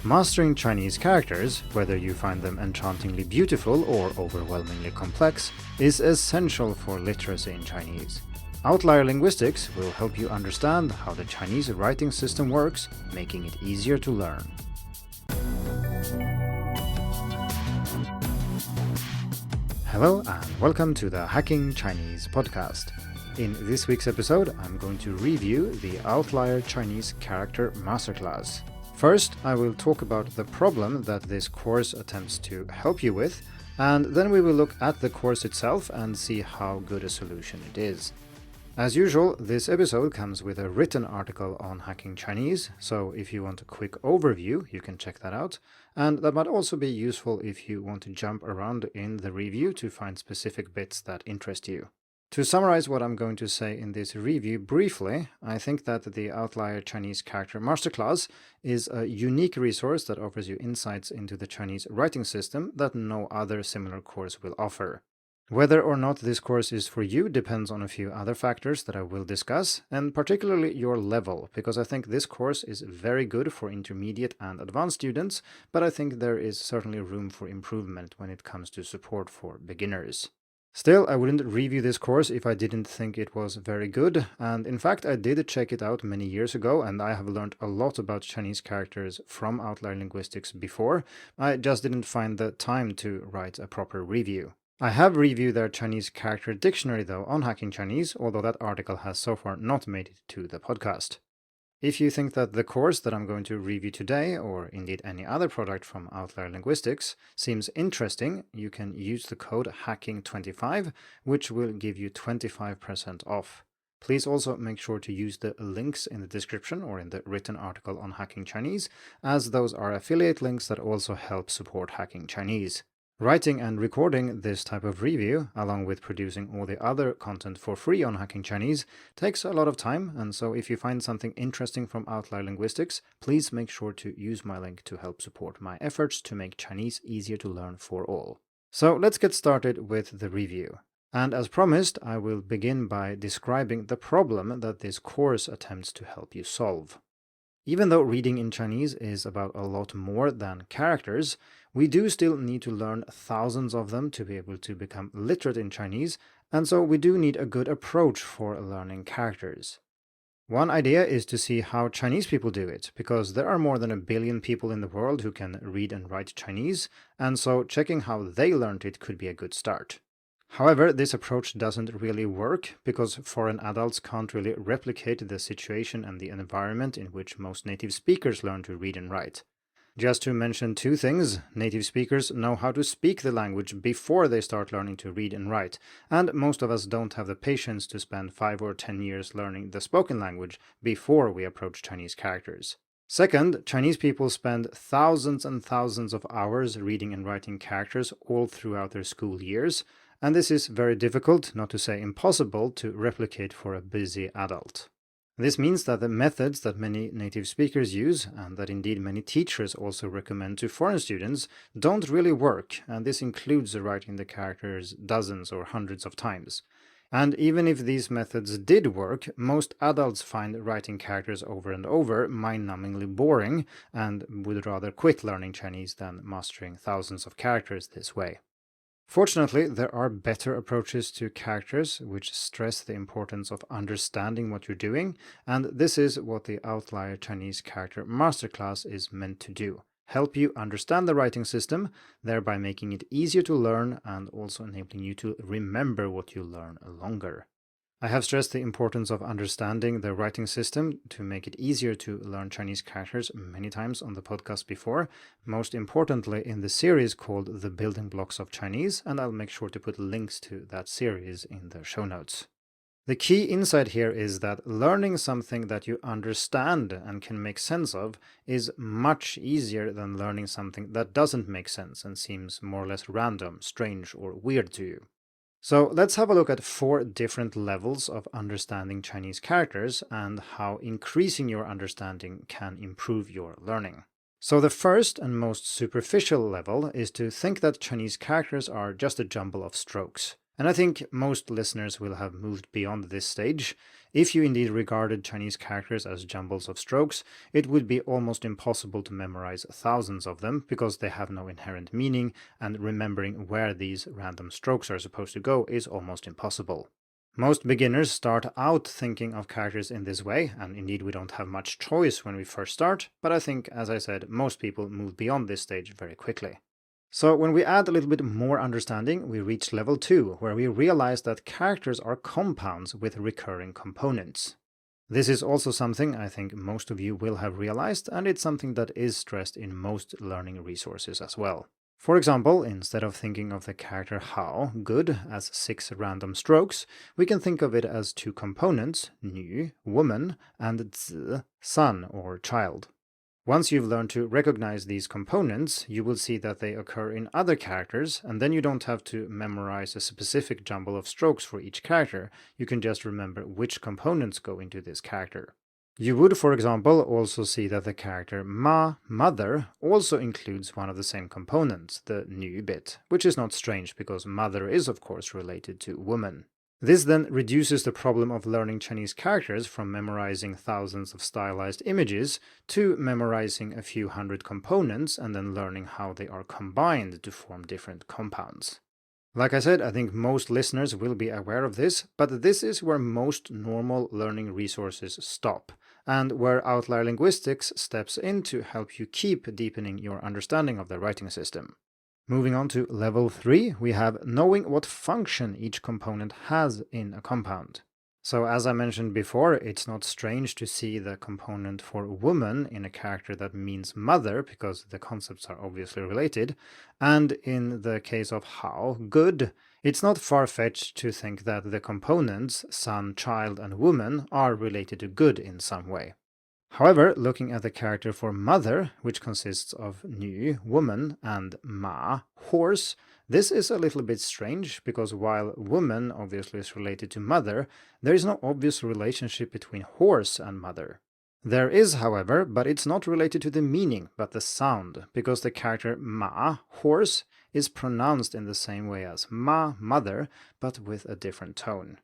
Mastering Chinese characters, whether you find them enchantingly beautiful or overwhelmingly complex, is essential for literacy in Chinese. Outlier Linguistics will help you understand how the Chinese writing system works, making it easier to learn. Hello and welcome to the Hacking Chinese podcast. In this week's episode, I'm going to review the Outlier Chinese Character Masterclass. First, I will talk about the problem that this course attempts to help you with, and then we will look at the course itself and see how good a solution it is. As usual, this episode comes with a written article on Hacking Chinese, so if you want a quick overview, you can check that out, and that might also be useful if you want to jump around in the review to find specific bits that interest you. To summarize what I'm going to say in this review briefly, I think that the Outlier Chinese Character Masterclass is a unique resource that offers you insights into the Chinese writing system that no other similar course will offer. Whether or not this course is for you depends on a few other factors that I will discuss, and particularly your level, because I think this course is very good for intermediate and advanced students, but I think there is certainly room for improvement when it comes to support for beginners. Still, I wouldn't review this course if I didn't think it was very good, and in fact I did check it out many years ago and I have learned a lot about Chinese characters from Outlier Linguistics before. I just didn't find the time to write a proper review. I have reviewed their Chinese character dictionary though on Hacking Chinese, although that article has so far not made it to the podcast. If you think that the course that I'm going to review today, or indeed any other product from Outlier Linguistics, seems interesting, you can use the code HACKING25, which will give you 25% off. Please also make sure to use the links in the description or in the written article on Hacking Chinese, as those are affiliate links that also help support Hacking Chinese. Writing and recording this type of review, along with producing all the other content for free on Hacking Chinese, takes a lot of time, and so if you find something interesting from Outlier Linguistics, please make sure to use my link to help support my efforts to make Chinese easier to learn for all. So let's get started with the review. And as promised, I will begin by describing the problem that this course attempts to help you solve. Even though reading in Chinese is about a lot more than characters, we do still need to learn thousands of them to be able to become literate in Chinese, and so we do need a good approach for learning characters. One idea is to see how Chinese people do it, because there are more than 1 billion people in the world who can read and write Chinese, and so checking how they learned it could be a good start. However, this approach doesn't really work because foreign adults can't really replicate the situation and the environment in which most native speakers learn to read and write. Just to mention two things, native speakers know how to speak the language before they start learning to read and write, and most of us don't have the patience to spend 5 or 10 years learning the spoken language before we approach Chinese characters. Second, Chinese people spend thousands and thousands of hours reading and writing characters all throughout their school years, and this is very difficult, not to say impossible, to replicate for a busy adult. This means that the methods that many native speakers use, and that indeed many teachers also recommend to foreign students, don't really work, and this includes writing the characters dozens or hundreds of times. And even if these methods did work, most adults find writing characters over and over mind-numbingly boring, and would rather quit learning Chinese than mastering thousands of characters this way. Fortunately, there are better approaches to characters which stress the importance of understanding what you're doing, and this is what the Outlier Chinese Character Masterclass is meant to do. Help you understand the writing system, thereby making it easier to learn and also enabling you to remember what you learn longer. I have stressed the importance of understanding the writing system to make it easier to learn Chinese characters many times on the podcast before, most importantly in the series called The Building Blocks of Chinese, and I'll make sure to put links to that series in the show notes. The key insight here is that learning something that you understand and can make sense of is much easier than learning something that doesn't make sense and seems more or less random, strange, or weird to you. So let's have a look at 4 different levels of understanding Chinese characters and how increasing your understanding can improve your learning. So the first and most superficial level is to think that Chinese characters are just a jumble of strokes. And I think most listeners will have moved beyond this stage. If you indeed regarded Chinese characters as jumbles of strokes, it would be almost impossible to memorize thousands of them because they have no inherent meaning, and remembering where these random strokes are supposed to go is almost impossible. Most beginners start out thinking of characters in this way, and indeed we don't have much choice when we first start, but I think, as I said, most people move beyond this stage very quickly. So when we add a little bit more understanding, we reach level 2, where we realize that characters are compounds with recurring components. This is also something I think most of you will have realized, and it's something that is stressed in most learning resources as well. For example, instead of thinking of the character Hao, good, as 6 random strokes, we can think of it as 2 components, nu, woman, and zi, son or child. Once you've learned to recognize these components, you will see that they occur in other characters, and then you don't have to memorize a specific jumble of strokes for each character. You can just remember which components go into this character. You would, for example, also see that the character ma, mother, also includes one of the same components, the nu bit, which is not strange because mother is of course related to woman. This then reduces the problem of learning Chinese characters from memorizing thousands of stylized images to memorizing a few hundred components and then learning how they are combined to form different compounds. Like I said, I think most listeners will be aware of this, but this is where most normal learning resources stop, and where Outlier Linguistics steps in to help you keep deepening your understanding of the writing system. Moving on to level 3, we have knowing what function each component has in a compound. So as I mentioned before, it's not strange to see the component for woman in a character that means mother, because the concepts are obviously related, and in the case of Hao, good, it's not far-fetched to think that the components, son, child, and woman, are related to good in some way. However, looking at the character for mother, which consists of nu, woman, and ma, horse, this is a little bit strange, because while woman obviously is related to mother, there is no obvious relationship between horse and mother. There is, however, but it's not related to the meaning, but the sound, because the character ma, horse, is pronounced in the same way as ma, mother, but with a different tone.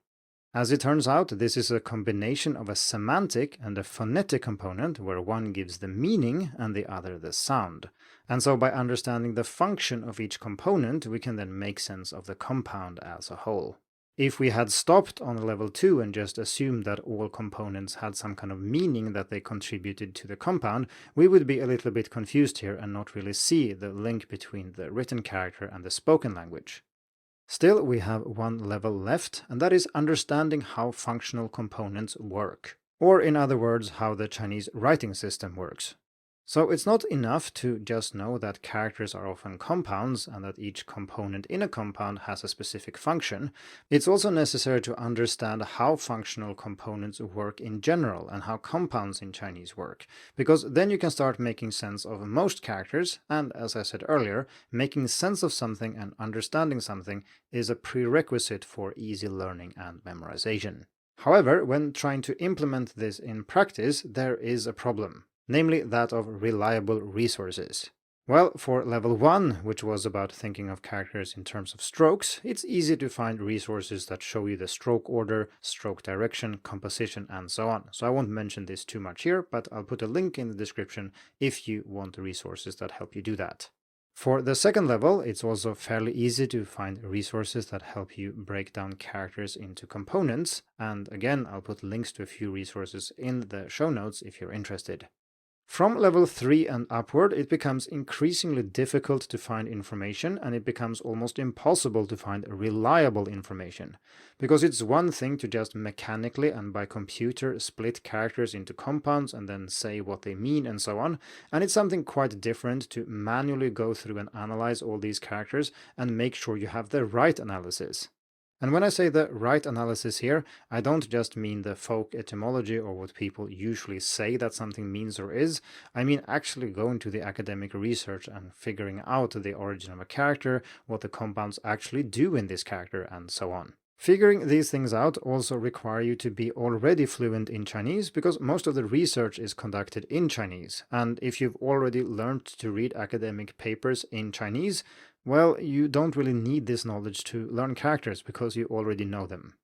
As it turns out, this is a combination of a semantic and a phonetic component where one gives the meaning and the other the sound. And so by understanding the function of each component, we can then make sense of the compound as a whole. If we had stopped on level 2 and just assumed that all components had some kind of meaning that they contributed to the compound, we would be a little bit confused here and not really see the link between the written character and the spoken language. Still, we have one level left, and that is understanding how functional components work, or in other words, how the Chinese writing system works. So it's not enough to just know that characters are often compounds and that each component in a compound has a specific function. It's also necessary to understand how functional components work in general and how compounds in Chinese work, because then you can start making sense of most characters, and as I said earlier, making sense of something and understanding something is a prerequisite for easy learning and memorization. However, when trying to implement this in practice, there is a problem. Namely that of reliable resources. Well, for level 1, which was about thinking of characters in terms of strokes, it's easy to find resources that show you the stroke order, stroke direction, composition, and so on. So I won't mention this too much here, but I'll put a link in the description if you want resources that help you do that. For the second level, it's also fairly easy to find resources that help you break down characters into components, and again, I'll put links to a few resources in the show notes if you're interested. From level 3 and upward, it becomes increasingly difficult to find information, and it becomes almost impossible to find reliable information. Because it's one thing to just mechanically and by computer split characters into compounds and then say what they mean and so on, and it's something quite different to manually go through and analyze all these characters and make sure you have the right analysis. And when I say the right analysis here, I don't just mean the folk etymology or what people usually say that something means or is. I mean actually going to the academic research and figuring out the origin of a character, what the compounds actually do in this character, and so on. Figuring these things out also require you to be already fluent in Chinese, because most of the research is conducted in Chinese, and if you've already learned to read academic papers in Chinese, well, you don't really need this knowledge to learn characters because you already know them.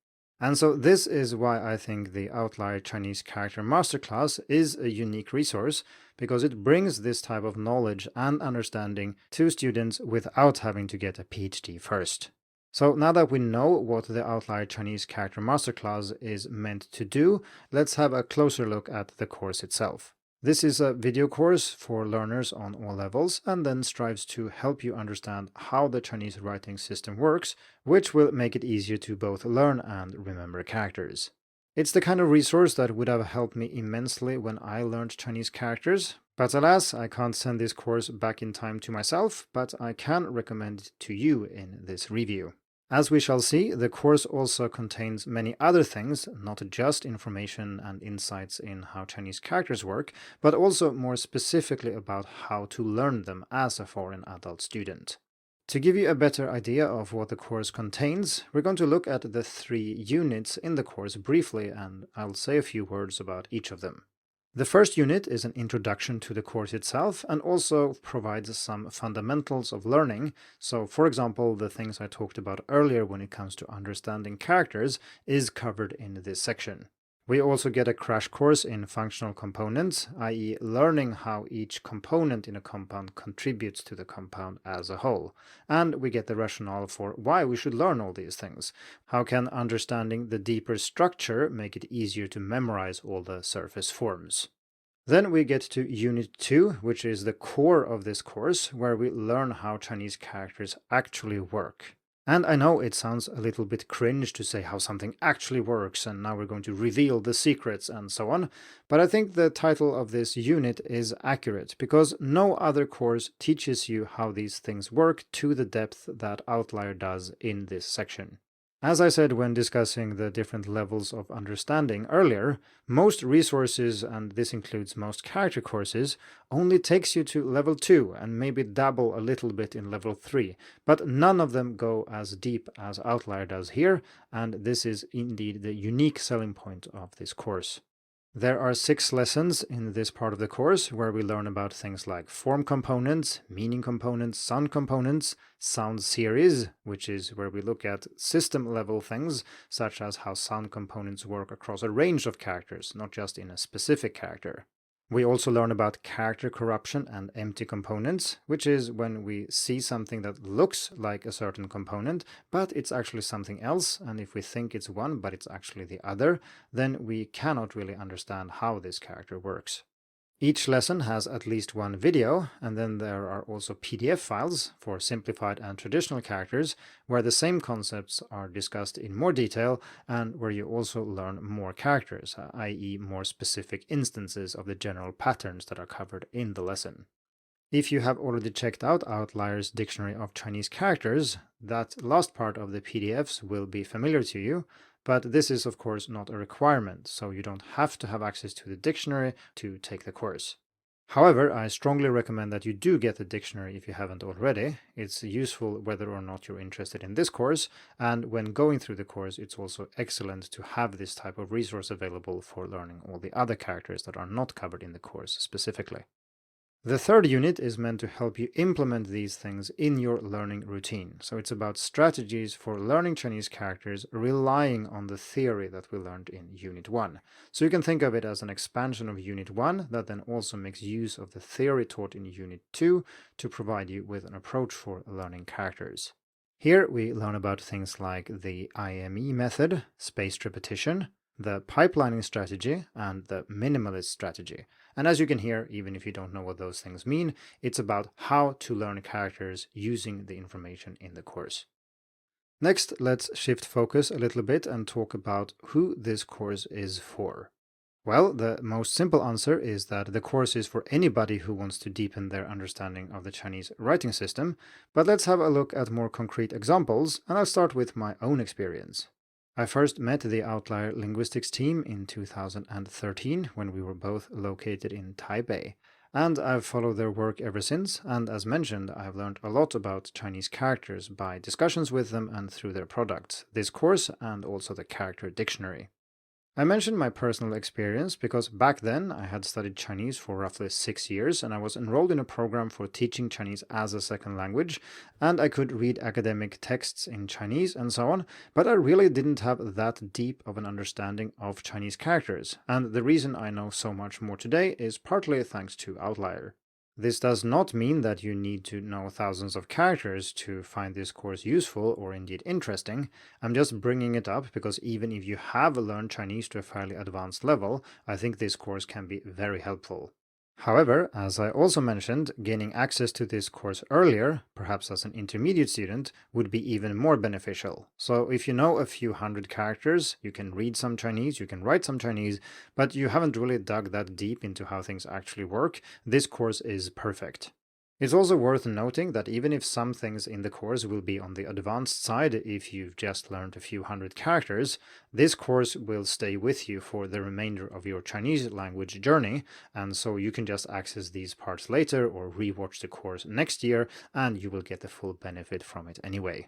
And so this is why I think the Outlier Chinese Character Masterclass is a unique resource, because it brings this type of knowledge and understanding to students without having to get a PhD first. So now that we know what the Outlier Chinese Character Masterclass is meant to do, let's have a closer look at the course itself. This is a video course for learners on all levels and then strives to help you understand how the Chinese writing system works, which will make it easier to both learn and remember characters. It's the kind of resource that would have helped me immensely when I learned Chinese characters, but alas, I can't send this course back in time to myself, but I can recommend it to you in this review. As we shall see, the course also contains many other things, not just information and insights in how Chinese characters work, but also more specifically about how to learn them as a foreign adult student. To give you a better idea of what the course contains, we're going to look at the 3 units in the course briefly, and I'll say a few words about each of them. The first unit is an introduction to the course itself and also provides some fundamentals of learning. So, for example, the things I talked about earlier when it comes to understanding characters is covered in this section. We also get a crash course in functional components, i.e. learning how each component in a compound contributes to the compound as a whole. And we get the rationale for why we should learn all these things. How can understanding the deeper structure make it easier to memorize all the surface forms? Then we get to Unit 2, which is the core of this course, where we learn how Chinese characters actually work. And I know it sounds a little bit cringe to say how something actually works, and now we're going to reveal the secrets and so on, but I think the title of this unit is accurate, because no other course teaches you how these things work to the depth that Outlier does in this section. As I said when discussing the different levels of understanding earlier, most resources, and this includes most character courses, only takes you to level 2 and maybe dabble a little bit in level 3, but none of them go as deep as Outlier does here, and this is indeed the unique selling point of this course. There are 6 lessons in this part of the course where we learn about things like form components, meaning components, sound components, sound series, which is where we look at system level things such as how sound components work across a range of characters, not just in a specific character. We also learn about character corruption and empty components, which is when we see something that looks like a certain component, but it's actually something else, and if we think it's one but it's actually the other, then we cannot really understand how this character works. Each lesson has at least one video, and then there are also PDF files for simplified and traditional characters, where the same concepts are discussed in more detail and where you also learn more characters, i.e. more specific instances of the general patterns that are covered in the lesson. If you have already checked out Outlier's Dictionary of Chinese Characters, that last part of the PDFs will be familiar to you, but this is of course not a requirement, so you don't have to have access to the dictionary to take the course. However, I strongly recommend that you do get the dictionary if you haven't already. It's useful whether or not you're interested in this course, and when going through the course it's also excellent to have this type of resource available for learning all the other characters that are not covered in the course specifically. The third unit is meant to help you implement these things in your learning routine. So it's about strategies for learning Chinese characters relying on the theory that we learned in Unit 1. So you can think of it as an expansion of Unit 1 that then also makes use of the theory taught in Unit 2 to provide you with an approach for learning characters. Here we learn about things like the IME method, spaced repetition, the pipelining strategy, and the minimalist strategy. And as you can hear, even if you don't know what those things mean, it's about how to learn characters using the information in the course. Next, let's shift focus a little bit and talk about who this course is for. Well, the most simple answer is that the course is for anybody who wants to deepen their understanding of the Chinese writing system, but let's have a look at more concrete examples, and I'll start with my own experience. I first met the Outlier Linguistics team in 2013 when we were both located in Taipei, and I've followed their work ever since, and as mentioned, I've learned a lot about Chinese characters by discussions with them and through their products, this course and also the character dictionary. I mentioned my personal experience because back then I had studied Chinese for roughly 6 years and I was enrolled in a program for teaching Chinese as a second language, and I could read academic texts in Chinese and so on, but I really didn't have that deep of an understanding of Chinese characters, and the reason I know so much more today is partly thanks to Outlier. This does not mean that you need to know thousands of characters to find this course useful or indeed interesting. I'm just bringing it up because even if you have learned Chinese to a fairly advanced level, I think this course can be very helpful. However, as I also mentioned, gaining access to this course earlier, perhaps as an intermediate student, would be even more beneficial. So if you know a few hundred characters, you can read some Chinese, you can write some Chinese, but you haven't really dug that deep into how things actually work, this course is perfect. It's also worth noting that even if some things in the course will be on the advanced side if you've just learned a few hundred characters, this course will stay with you for the remainder of your Chinese language journey, and so you can just access these parts later or rewatch the course next year, and you will get the full benefit from it anyway.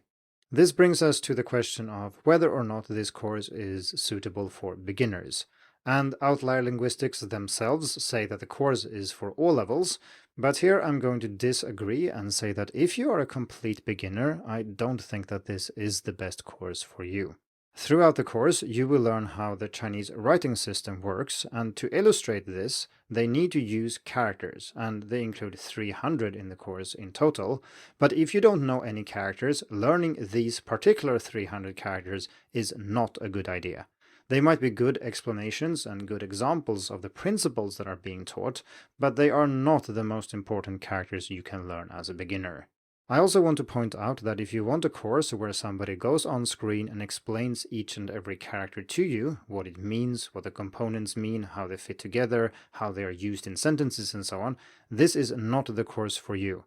This brings us to the question of whether or not this course is suitable for beginners. And Outlier Linguistics themselves say that the course is for all levels, but here I'm going to disagree and say that if you are a complete beginner, I don't think that this is the best course for you. Throughout the course, you will learn how the Chinese writing system works, and to illustrate this, they need to use characters, and they include 300 in the course in total. But if you don't know any characters, learning these particular 300 characters is not a good idea. They might be good explanations and good examples of the principles that are being taught, but they are not the most important characters you can learn as a beginner. I also want to point out that if you want a course where somebody goes on screen and explains each and every character to you, what it means, what the components mean, how they fit together, how they are used in sentences and so on, this is not the course for you.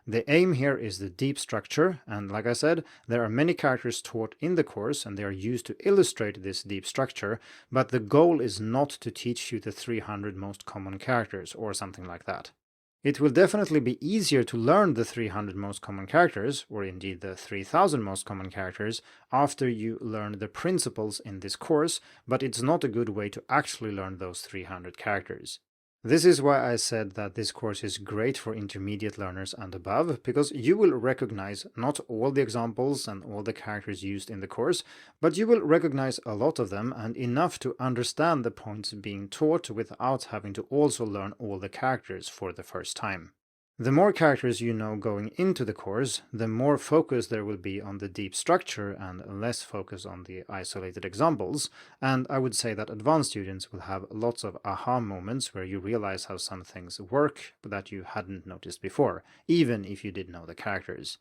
The aim here is the deep structure, and like I said, there are many characters taught in the course and they are used to illustrate this deep structure, but the goal is not to teach you the 300 most common characters or something like that. It will definitely be easier to learn the 300 most common characters, or indeed the 3000 most common characters, after you learn the principles in this course, but it's not a good way to actually learn those 300 characters. This is why I said that this course is great for intermediate learners and above, because you will recognize not all the examples and all the characters used in the course, but you will recognize a lot of them and enough to understand the points being taught without having to also learn all the characters for the first time. The more characters you know going into the course, the more focus there will be on the deep structure and less focus on the isolated examples, and I would say that advanced students will have lots of aha moments where you realize how some things work that you hadn't noticed before, even if you did know the characters.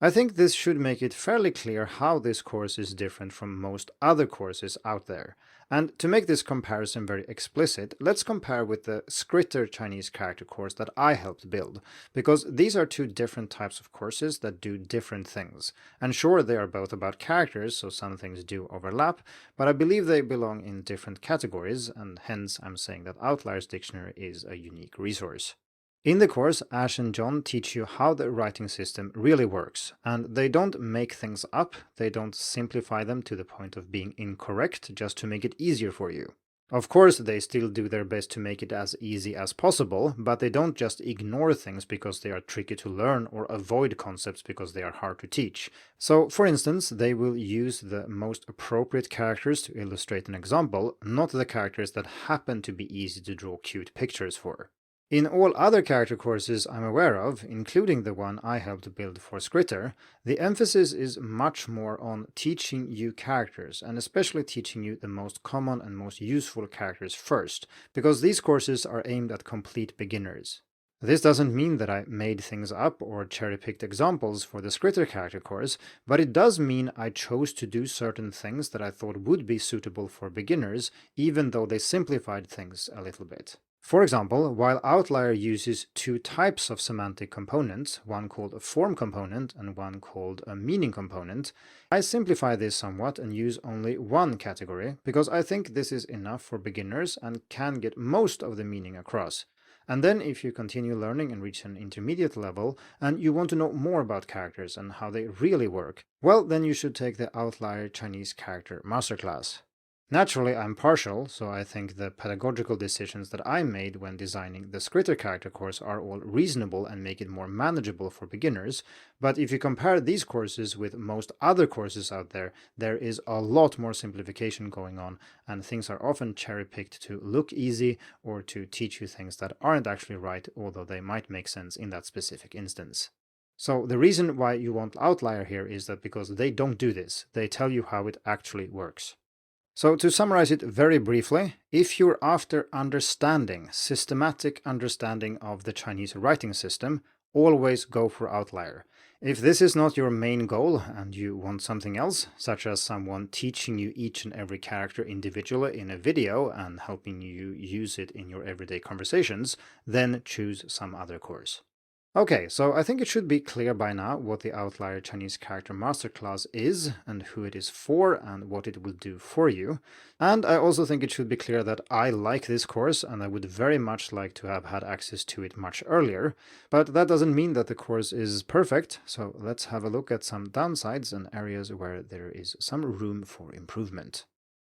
I think this should make it fairly clear how this course is different from most other courses out there. And to make this comparison very explicit, let's compare with the Scritter Chinese Character course that I helped build, because these are two different types of courses that do different things. And sure, they are both about characters, so some things do overlap, but I believe they belong in different categories, and hence I'm saying that Outlier's dictionary is a unique resource. In the course, Ash and John teach you how the writing system really works, and they don't make things up, they don't simplify them to the point of being incorrect just to make it easier for you. Of course, they still do their best to make it as easy as possible, but they don't just ignore things because they are tricky to learn or avoid concepts because they are hard to teach. So, for instance, they will use the most appropriate characters to illustrate an example, not the characters that happen to be easy to draw cute pictures for. In all other character courses I'm aware of, including the one I helped build for Scritter, the emphasis is much more on teaching you characters, and especially teaching you the most common and most useful characters first, because these courses are aimed at complete beginners. This doesn't mean that I made things up or cherry-picked examples for the Scritter character course, but it does mean I chose to do certain things that I thought would be suitable for beginners, even though they simplified things a little bit. For example, while Outlier uses two types of semantic components, one called a form component and one called a meaning component, I simplify this somewhat and use only one category, because I think this is enough for beginners and can get most of the meaning across. And then if you continue learning and reach an intermediate level, and you want to know more about characters and how they really work, well, then you should take the Outlier Chinese Character Masterclass. Naturally, I'm partial, so I think the pedagogical decisions that I made when designing the Scritter character course are all reasonable and make it more manageable for beginners. But if you compare these courses with most other courses out there, there is a lot more simplification going on, and things are often cherry-picked to look easy or to teach you things that aren't actually right, although they might make sense in that specific instance. So the reason why you want Outlier here is that because they don't do this, they tell you how it actually works. So to summarize it very briefly, if you're after understanding, systematic understanding of the Chinese writing system, always go for Outlier. If this is not your main goal and you want something else, such as someone teaching you each and every character individually in a video and helping you use it in your everyday conversations, then choose some other course. Okay, so I think it should be clear by now what the Outlier Chinese Character Masterclass is and who it is for and what it will do for you. And I also think it should be clear that I like this course and I would very much like to have had access to it much earlier. But that doesn't mean that the course is perfect, so let's have a look at some downsides and areas where there is some room for improvement.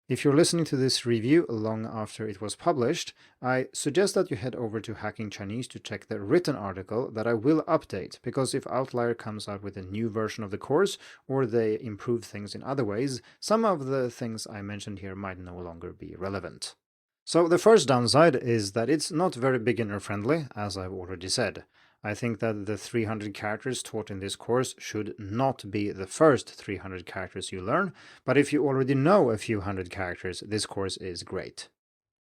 If you're listening to this review long after it was published, I suggest that you head over to Hacking Chinese to check the written article that I will update, because if Outlier comes out with a new version of the course, or they improve things in other ways, some of the things I mentioned here might no longer be relevant. So the first downside is that it's not very beginner friendly, as I've already said. I think that the 300 characters taught in this course should not be the first 300 characters you learn, but if you already know a few hundred characters, this course is great.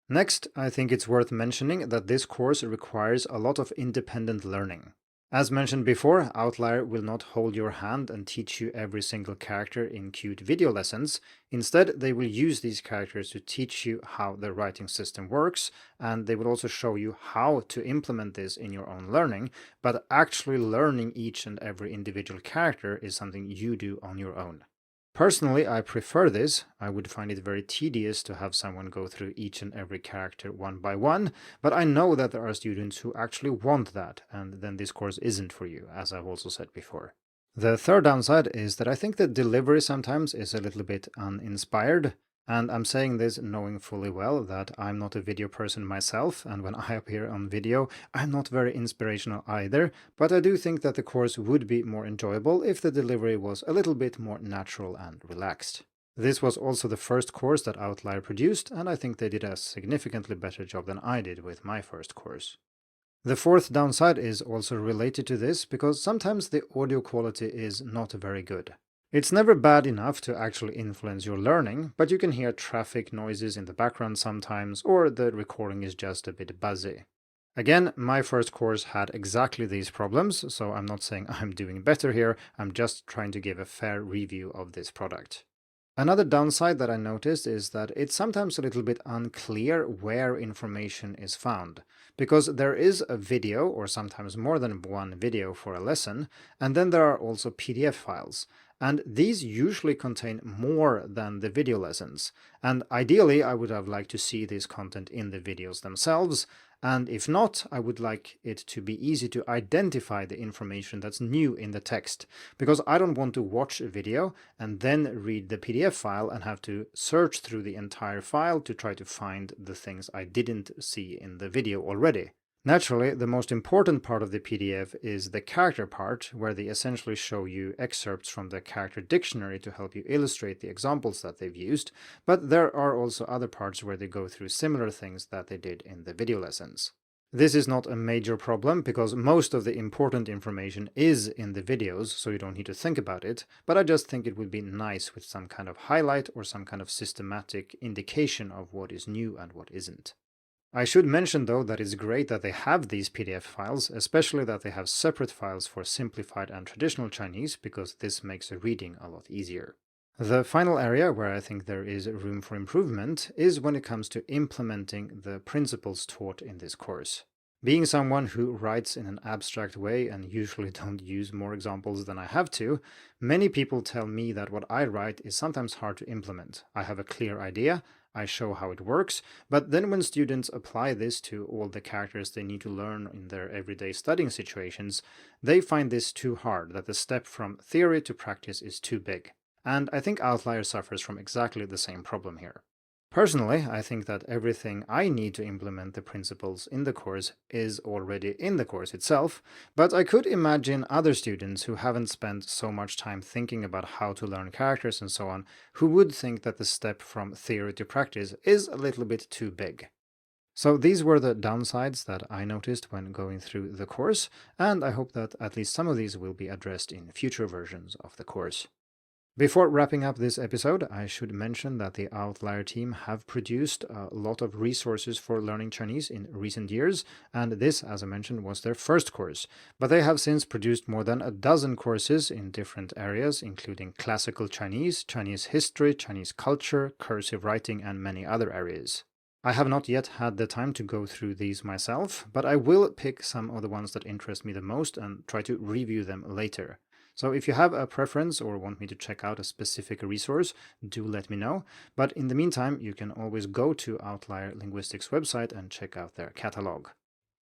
Next, I think it's worth mentioning that this course requires a lot of independent learning. As mentioned before, Outlier will not hold your hand and teach you every single character in cute video lessons. Instead, they will use these characters to teach you how the writing system works, and they will also show you how to implement this in your own learning, but actually learning each and every individual character is something you do on your own. Personally, I prefer this. I would find it very tedious to have someone go through each and every character one by one, but I know that there are students who actually want that, and then this course isn't for you, as I've also said before. The third downside is that I think the delivery sometimes is a little bit uninspired. And I'm saying this knowing fully well that I'm not a video person myself, and when I appear on video, I'm not very inspirational either, but I do think that the course would be more enjoyable if the delivery was a little bit more natural and relaxed. This was also the first course that Outlier produced, and I think they did a significantly better job than I did with my first course. The fourth downside is also related to this, because sometimes the audio quality is not very good. It's never bad enough to actually influence your learning, but you can hear traffic noises in the background sometimes, or the recording is just a bit buzzy. Again, my first course had exactly these problems, so I'm not saying I'm doing better here, I'm just trying to give a fair review of this product. Another downside that I noticed is that it's sometimes a little bit unclear where information is found, because there is a video, or sometimes more than one video for a lesson, and then there are also PDF files. And these usually contain more than the video lessons. And ideally, I would have liked to see this content in the videos themselves. And if not, I would like it to be easy to identify the information that's new in the text, because I don't want to watch a video and then read the PDF file and have to search through the entire file to try to find the things I didn't see in the video already. Naturally, the most important part of the PDF is the character part, where they essentially show you excerpts from the character dictionary to help you illustrate the examples that they've used, but there are also other parts where they go through similar things that they did in the video lessons. This is not a major problem because most of the important information is in the videos, so you don't need to think about it, but I just think it would be nice with some kind of highlight or some kind of systematic indication of what is new and what isn't. I should mention though that it's great that they have these PDF files, especially that they have separate files for simplified and traditional Chinese, because this makes reading a lot easier. The final area where I think there is room for improvement is when it comes to implementing the principles taught in this course. Being someone who writes in an abstract way and usually don't use more examples than I have to, many people tell me that what I write is sometimes hard to implement. I have a clear idea, I show how it works, but then when students apply this to all the characters they need to learn in their everyday studying situations, they find this too hard, that the step from theory to practice is too big. And I think Outlier suffers from exactly the same problem here. Personally, I think that everything I need to implement the principles in the course is already in the course itself, but I could imagine other students who haven't spent so much time thinking about how to learn characters and so on, who would think that the step from theory to practice is a little bit too big. So these were the downsides that I noticed when going through the course, and I hope that at least some of these will be addressed in future versions of the course. Before wrapping up this episode, I should mention that the Outlier team have produced a lot of resources for learning Chinese in recent years, and this, as I mentioned, was their first course. But they have since produced more than a dozen courses in different areas, including classical Chinese, Chinese history, Chinese culture, cursive writing, and many other areas. I have not yet had the time to go through these myself, but I will pick some of the ones that interest me the most and try to review them later. So if you have a preference or want me to check out a specific resource, do let me know. But in the meantime, you can always go to Outlier Linguistics website and check out their catalog.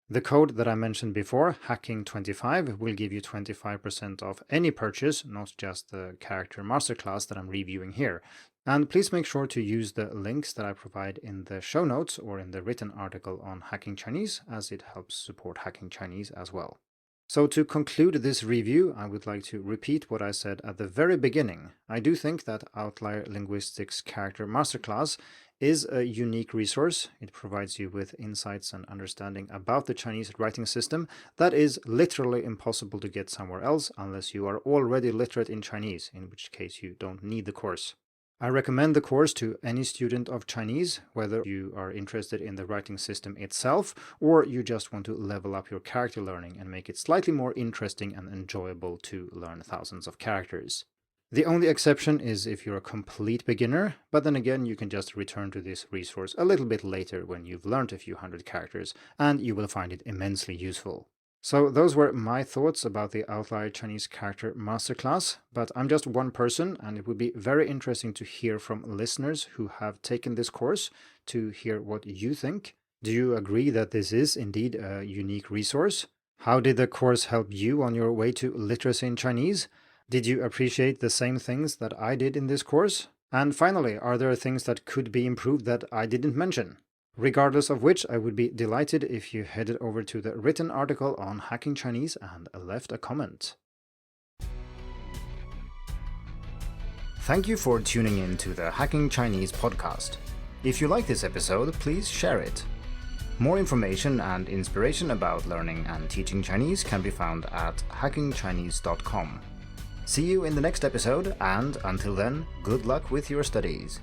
The code that I mentioned before, hacking25, will give you 25% off any purchase, not just the character masterclass that I'm reviewing here. And please make sure to use the links that I provide in the show notes or in the written article on Hacking Chinese, as it helps support Hacking Chinese as well. So to conclude this review, I would like to repeat what I said at the very beginning. I do think that Outlier Linguistics Character Masterclass is a unique resource. It provides you with insights and understanding about the Chinese writing system that is literally impossible to get somewhere else unless you are already literate in Chinese, in which case you don't need the course. I recommend the course to any student of Chinese, whether you are interested in the writing system itself or you just want to level up your character learning and make it slightly more interesting and enjoyable to learn thousands of characters. The only exception is if you're a complete beginner, but then again you can just return to this resource a little bit later when you've learned a few hundred characters, and you will find it immensely useful. So those were my thoughts about the Outlier Chinese Character Masterclass, but I'm just one person and it would be very interesting to hear from listeners who have taken this course to hear what you think. Do you agree that this is indeed a unique resource? How did the course help you on your way to literacy in Chinese? Did you appreciate the same things that I did in this course? And finally, are there things that could be improved that I didn't mention? Regardless of which, I would be delighted if you headed over to the written article on Hacking Chinese and left a comment. Thank you for tuning in to the Hacking Chinese podcast. If you like this episode, please share it. More information and inspiration about learning and teaching Chinese can be found at hackingchinese.com. See you in the next episode, and until then, good luck with your studies.